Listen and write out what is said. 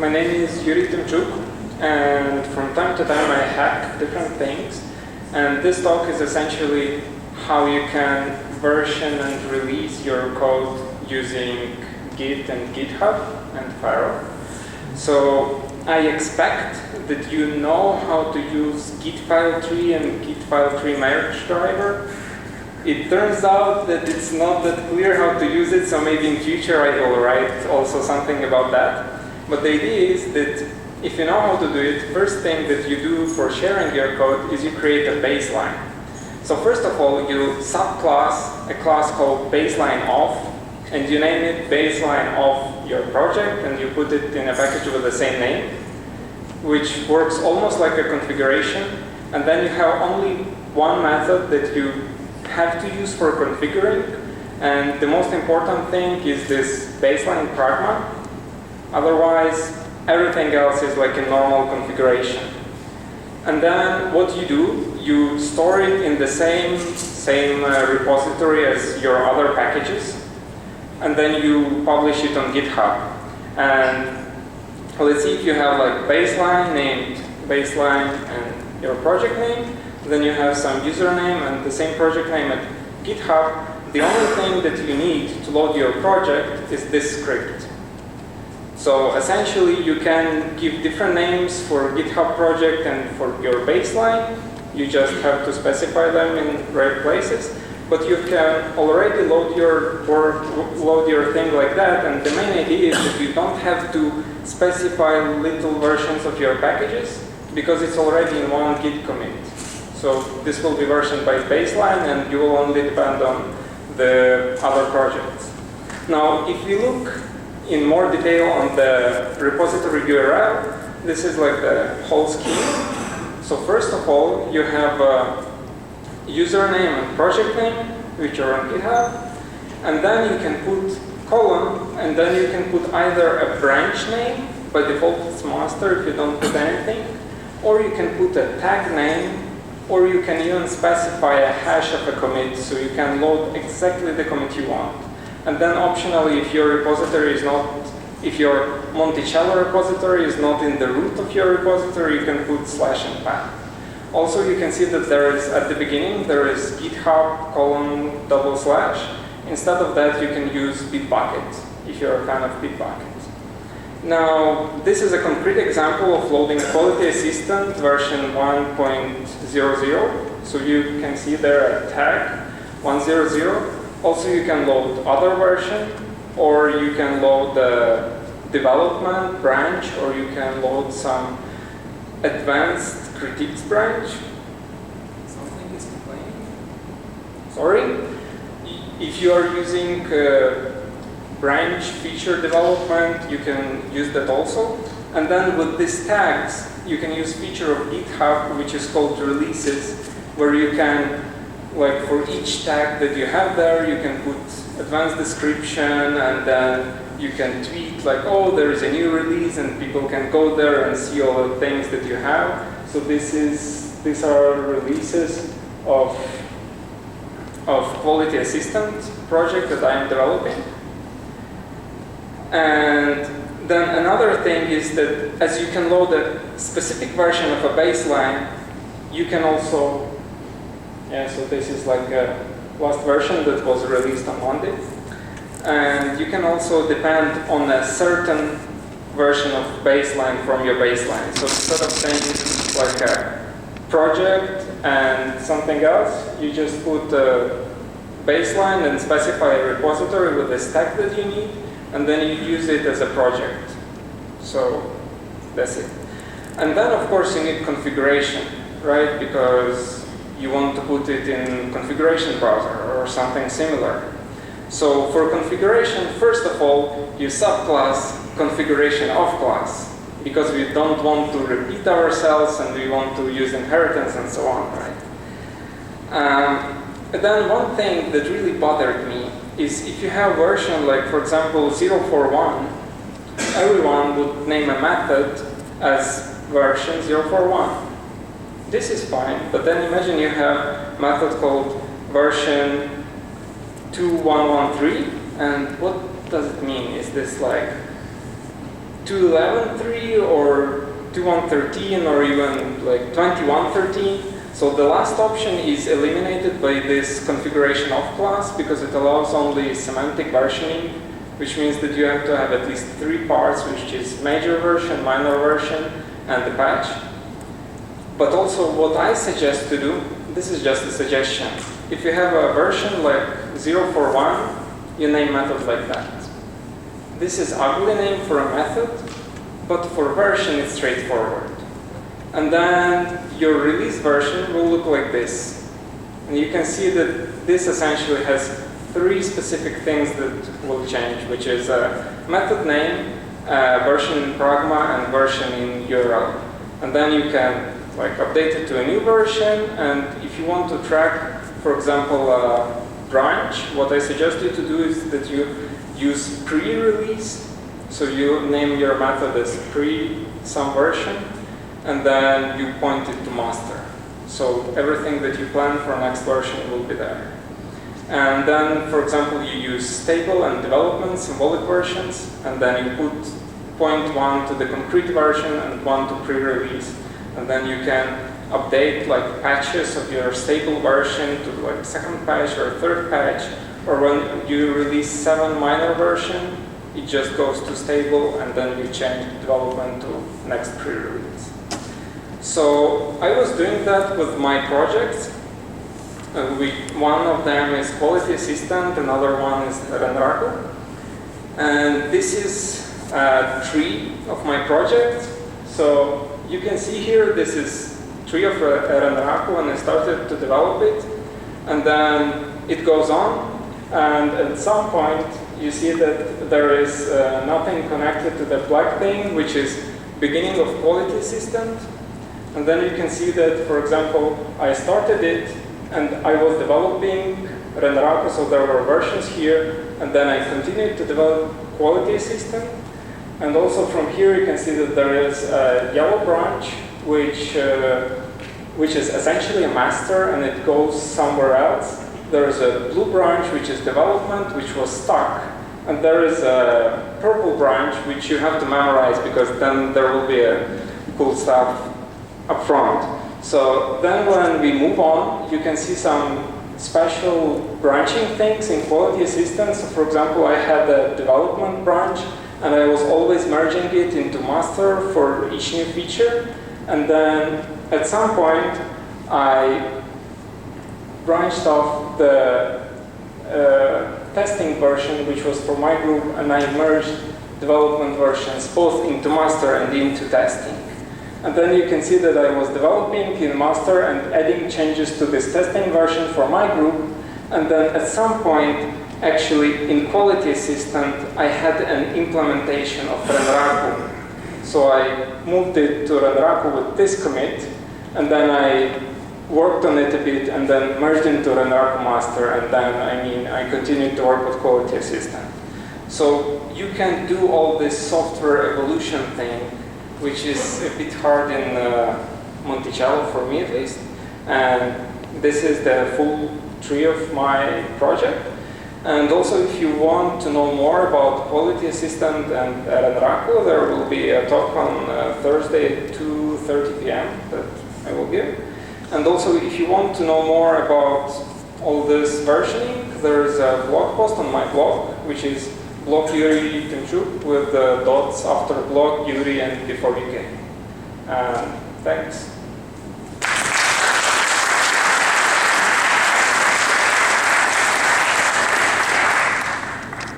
My name is Yuri Timchuk, and from time to time I hack different things. And this talk is essentially how you can version and release your code using Git and GitHub and Firewall. So I expect that you know how to use Git file tree and Git file tree merge driver. It turns out that it's not that clear how to use it, so maybe in future I will write also something about that. But the idea is that if you know how to do it, first thing that you do for sharing your code is you create a baseline. So first of all, you subclass a class called baseline of, and you name it baseline of your project, and you put it in a package with the same name, which works almost like a configuration. And then you have only one method that you have to use for configuring. And the most important thing is this baseline pragma. Otherwise, everything else is like a normal configuration. And then what you do, you store it in the same repository as your other packages. And then you publish it on GitHub. And let's see if you have like baseline named baseline and your project name. Then you have some username and the same project name at GitHub. The only thing that you need to load your project is this script. So essentially, you can give different names for GitHub project and for your baseline. You just have to specify them in right places. But you can already load your thing like that. And the main idea is that you don't have to specify little versions of your packages because it's already in one Git commit. So this will be versioned by baseline, and you will only depend on the other projects. Now, if you look in more detail on the repository URL, this is like the whole scheme. So first of all, you have a username and project name, which are on GitHub. And then you can put colon, and then you can put either a branch name, by default it's master if you don't put anything, or you can put a tag name, or you can even specify a hash of a commit, so you can load exactly the commit you want. And then optionally, if your repository is not, if your Monticello repository is not in the root of your repository, you can put / and path. Also, you can see that there is, at the beginning, there is GitHub : /. Instead of that, you can use Bitbucket, if you're a fan of Bitbucket. Now, this is a concrete example of loading Quality Assistant version 1.00. So you can see there a tag 100. Also, you can load other version, or you can load the development branch, or you can load some advanced critiques branch. Something is complaining. Sorry. If you are using branch feature development, you can use that also. And then with these tags, you can use feature of GitHub, which is called releases, where you can, like for each tag that you have there, you can put advanced description, and then you can tweet like, oh, there is a new release, and people can go there and see all the things that you have. So these are releases of Quality Assistant project that I am developing. And then another thing is that as you can load a specific version of a baseline, you can also, so this is like a last version that was released on Monday. And you can also depend on a certain version of baseline from your baseline. So instead of saying like a project and something else, you just put a baseline and specify a repository with the stack that you need, and then you use it as a project. So that's it. And then, of course, you need configuration, right? Because you want to put it in configuration browser or something similar. So for configuration, first of all, you subclass configuration of class, because we don't want to repeat ourselves and we want to use inheritance and so on, right? Then one thing that really bothered me is if you have version like, for example, 041, everyone would name a method as version 041. This is fine, but then imagine you have a method called version 2113, and what does it mean? Is this like 2.11.3 or 2.1.13 or even like 21.13. So the last option is eliminated by this configuration of class because it allows only semantic versioning, which means that you have to have at least 3 parts, which is major version, minor version, and the patch. But also what I suggest to do, this is just a suggestion. If you have a version like 041, you name methods like that. This is ugly name for a method, but for version it's straightforward. And then your release version will look like this. And you can see that this essentially has 3 specific things that will change, which is method name, version in Pragma, and version in URL. And then you can like update it to a new version, and if you want to track, for example, a branch, what I suggest you to do is that you use pre-release. So you name your method as pre-some version, and then you point it to master. So everything that you plan for next version will be there. And then, for example, you use stable and development symbolic versions, and then you put point 1 to the concrete version and 1 to pre-release. And then you can update like patches of your stable version to like second patch or third patch, or when you release 7 minor version, it just goes to stable, and then you change development to next pre-release. So I was doing that with my projects. One of them is Quality Assistant, another one is Renraku. And this is a tree of my project. So you can see here, this is tree of Renraku, and I started to develop it. And then it goes on, and at some point you see that there is nothing connected to the black thing, which is beginning of Quality Assistant. And then you can see that, for example, I started it, and I was developing Renraku, so there were versions here, and then I continued to develop Quality Assistant. And also from here you can see that there is a yellow branch, which is essentially a master, and it goes somewhere else. There is a blue branch, which is development, which was stuck. And there is a purple branch, which you have to memorize, because then there will be a cool stuff up front. So then when we move on, you can see some special branching things in Quality Assistant. So for example, I had a development branch, and I was always merging it into master for each new feature. And then at some point, I branched off the testing version, which was for my group, and I merged development versions both into master and into testing. And then you can see that I was developing in master and adding changes to this testing version for my group. And then at some point, actually in Quality Assistant, I had an implementation of Renraku. So I moved it to Renraku with this commit, and then I worked on it a bit, and then merged into Renraku master, and then I continued to work with Quality Assistant. So you can do all this software evolution thing, which is a bit hard in Monticello, for me at least. And this is the full tree of my project. And also, if you want to know more about Quality Assistant and Renraku, there will be a talk on Thursday at 2:30 p.m. that I will give. And also, if you want to know more about all this versioning, there is a blog post on my blog, which is blog Yuri Tymchuk with the dots after blog Yuri and before UK. Thanks.